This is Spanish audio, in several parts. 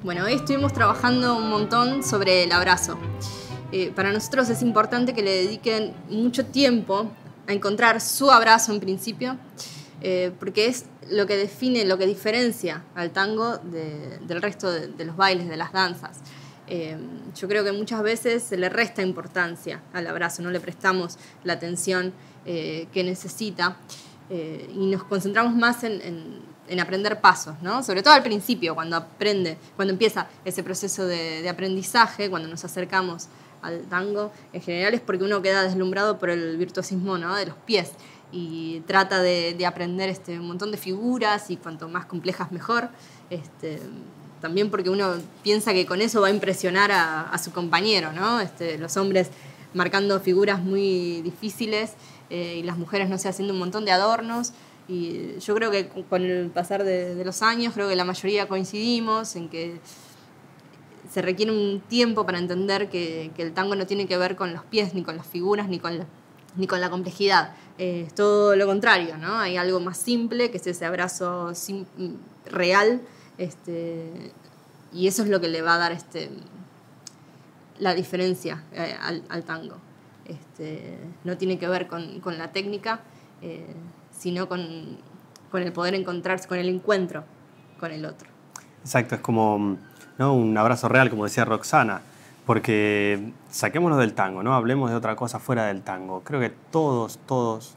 Bueno, hoy estuvimos trabajando un montón sobre el abrazo. Para nosotros es importante que le dediquen mucho tiempo a encontrar su abrazo en principio, porque es lo que define, lo que diferencia al tango del resto de los bailes, de las danzas. Yo creo que muchas veces se le resta importancia al abrazo, no le prestamos la atención que necesita y nos concentramos más en aprender pasos, ¿no? Sobre todo al principio, cuando empieza ese proceso de aprendizaje, cuando nos acercamos al tango, en general es porque uno queda deslumbrado por el virtuosismo, ¿no?, de los pies y trata de aprender un montón de figuras, y cuanto más complejas mejor. También porque uno piensa que con eso va a impresionar a su compañero, ¿no? Los hombres marcando figuras muy difíciles y las mujeres, no sé, haciendo un montón de adornos. Y yo creo que con el pasar de los años, creo que la mayoría coincidimos en que se requiere un tiempo para entender que el tango no tiene que ver con los pies, ni con las figuras, ni con la complejidad. Es todo lo contrario, ¿no? Hay algo más simple, que es ese abrazo real, y eso es lo que le va a dar la diferencia al tango. No tiene que ver con la técnica, sino con el poder encontrarse, con el encuentro con el otro. Exacto, es como, ¿no?, un abrazo real, como decía Roxana, porque saquémonos del tango, ¿no? Hablemos de otra cosa fuera del tango. Creo que todos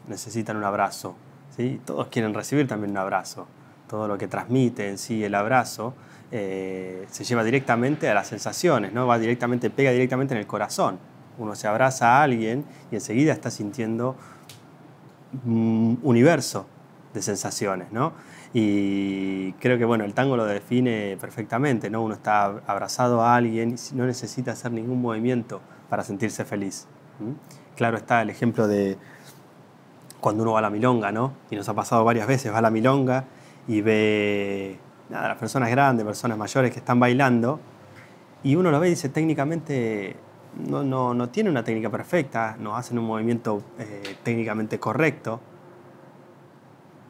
necesitan un abrazo, ¿sí? Todos quieren recibir también un abrazo. Todo lo que transmite en sí el abrazo se lleva directamente a las sensaciones, ¿no? Pega directamente en el corazón. Uno se abraza a alguien y enseguida está sintiendo un universo de sensaciones, ¿no? Y creo que, bueno, el tango lo define perfectamente, ¿no? Uno está abrazado a alguien y no necesita hacer ningún movimiento para sentirse feliz. Claro está el ejemplo de cuando uno va a la milonga, ¿no? Y nos ha pasado varias veces, va a la milonga y ve a las personas grandes, personas mayores que están bailando, y uno lo ve y dice, técnicamente no tiene una técnica perfecta, no hacen un movimiento técnicamente correcto,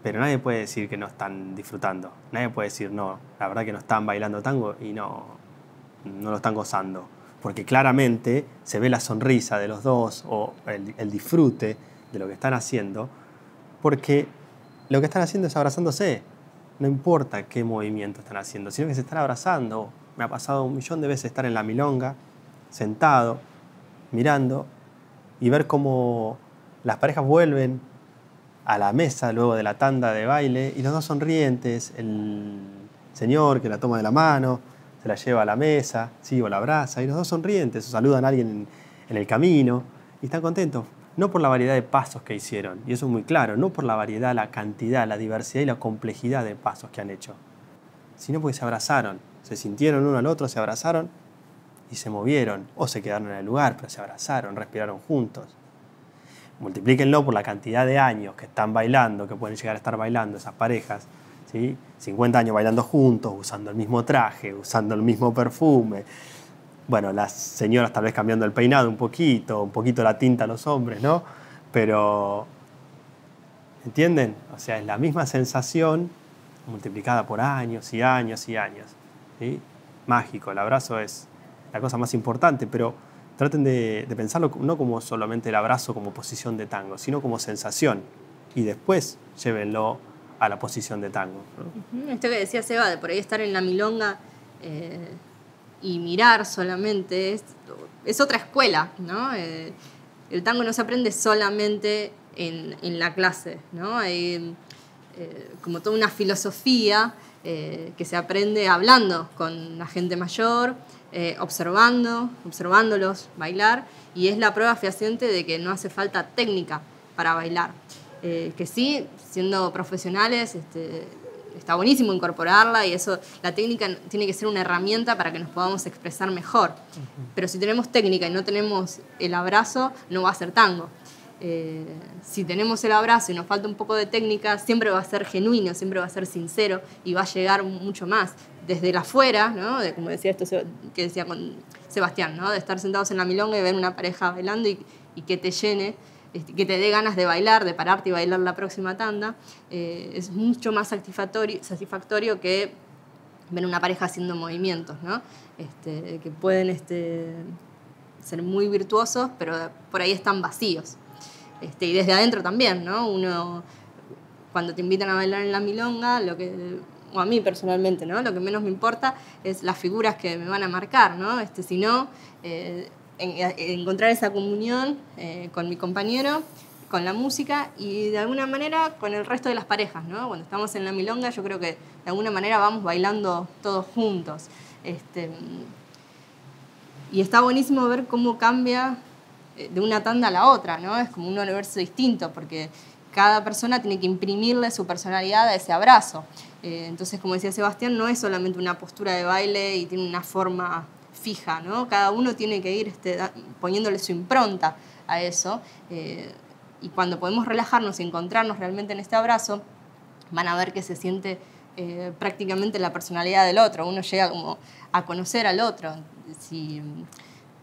pero nadie puede decir que no están disfrutando. Nadie puede decir, no, la verdad que no están bailando tango y no lo están gozando. Porque claramente se ve la sonrisa de los dos o el disfrute de lo que están haciendo, porque lo que están haciendo es abrazándose. No importa qué movimiento están haciendo, sino que se están abrazando. Me ha pasado 1.000.000 de veces estar en la milonga, sentado, mirando, y ver cómo las parejas vuelven a la mesa luego de la tanda de baile y los dos sonrientes, el señor que la toma de la mano, se la lleva a la mesa, sí, o la abraza, y los dos sonrientes, o saludan a alguien en el camino y están contentos. No por la variedad de pasos que hicieron, y eso es muy claro, no por la variedad, la cantidad, la diversidad y la complejidad de pasos que han hecho, sino porque se abrazaron, se sintieron uno al otro, se abrazaron y se movieron, o se quedaron en el lugar, pero se abrazaron, respiraron juntos. Multiplíquenlo por la cantidad de años que están bailando, que pueden llegar a estar bailando esas parejas, ¿sí? 50 años bailando juntos, usando el mismo traje, usando el mismo perfume. Bueno, las señoras tal vez cambiando el peinado un poquito la tinta a los hombres, ¿no? Pero, ¿entienden? O sea, es la misma sensación multiplicada por años y años y años, ¿sí? Mágico, el abrazo es la cosa más importante, pero traten de pensarlo no como solamente el abrazo como posición de tango, sino como sensación, y después llévenlo a la posición de tango, ¿no? Esto que decía Seba, de por ahí estar en la milonga y mirar solamente, es otra escuela, ¿no? El tango no se aprende solamente en la clase, ¿no? Hay como toda una filosofía que se aprende hablando con la gente mayor, observándolos bailar, y es la prueba fehaciente de que no hace falta técnica para bailar. Que sí, siendo profesionales, está buenísimo incorporarla, y eso, la técnica tiene que ser una herramienta para que nos podamos expresar mejor. Pero si tenemos técnica y no tenemos el abrazo, no va a ser tango. Si tenemos el abrazo y nos falta un poco de técnica, siempre va a ser genuino, siempre va a ser sincero y va a llegar mucho más desde el afuera, ¿no? Como decía que decía con Sebastián, ¿no? De estar sentados en la milonga y ver una pareja bailando y que te llene, que te dé ganas de bailar, de pararte y bailar la próxima tanda. Es mucho más satisfactorio que ven una pareja haciendo movimientos, ¿no? Que pueden ser muy virtuosos, pero por ahí están vacíos. Y desde adentro también, ¿no? Uno, cuando te invitan a bailar en la milonga, o a mí personalmente, ¿no? Lo que menos me importa es las figuras que me van a marcar, ¿no? Sino encontrar esa comunión con mi compañero, con la música y de alguna manera con el resto de las parejas, ¿no? Cuando estamos en la milonga yo creo que de alguna manera vamos bailando todos juntos. Y está buenísimo ver cómo cambia de una tanda a la otra, ¿no? Es como un universo distinto porque cada persona tiene que imprimirle su personalidad a ese abrazo. Entonces, como decía Sebastián, no es solamente una postura de baile y tiene una forma fija, ¿no? Cada uno tiene que ir poniéndole su impronta a eso. Y cuando podemos relajarnos y encontrarnos realmente en este abrazo, van a ver que se siente prácticamente la personalidad del otro. Uno llega como a conocer al otro. Si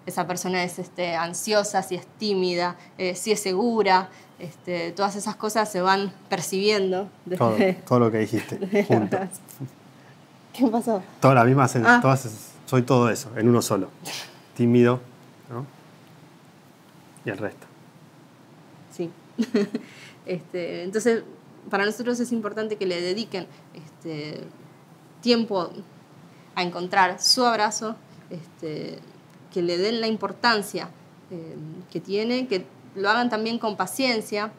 esa persona es ansiosa, si es tímida, si es segura, todas esas cosas se van percibiendo. Todo lo que dijiste, junto. ¿Qué pasó? Todas las mismas, soy todo eso, en uno solo. Tímido, ¿no? Y el resto. Sí. Entonces, para nosotros es importante que le dediquen tiempo a encontrar su abrazo, que le den la importancia que tiene, que lo hagan también con paciencia.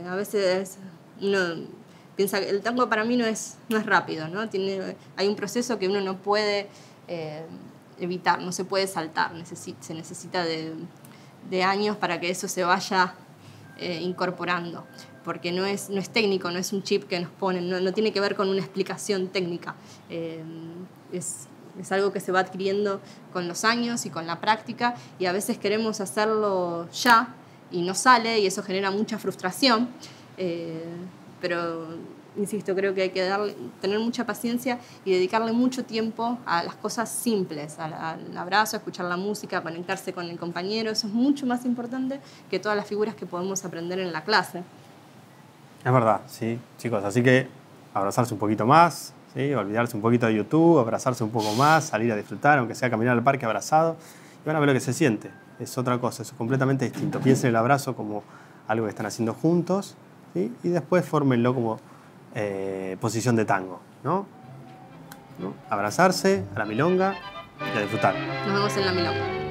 A veces uno piensa que el tango para mí no es rápido, ¿no? Hay un proceso que uno no puede evitar, no se puede saltar, se necesita de años para que eso se vaya incorporando, porque no es técnico, no es un chip que nos ponen, no tiene que ver con una explicación técnica. Es algo que se va adquiriendo con los años y con la práctica, y a veces queremos hacerlo ya y no sale, y eso genera mucha frustración, pero insisto, creo que hay que tener mucha paciencia y dedicarle mucho tiempo a las cosas simples, al abrazo, a escuchar la música, a conectarse con el compañero. Eso es mucho más importante que todas las figuras que podemos aprender en la clase. Es verdad, sí, chicos. Así que abrazarse un poquito más, ¿sí? Olvidarse un poquito de YouTube, abrazarse un poco más, salir a disfrutar, aunque sea caminar al parque abrazado, y van a ver lo que se siente. Es otra cosa, es completamente distinto. Piensen el abrazo como algo que están haciendo juntos, ¿sí? Y después fórmenlo como posición de tango, ¿no? Abrazarse a la milonga y a disfrutar. Nos vemos en la milonga.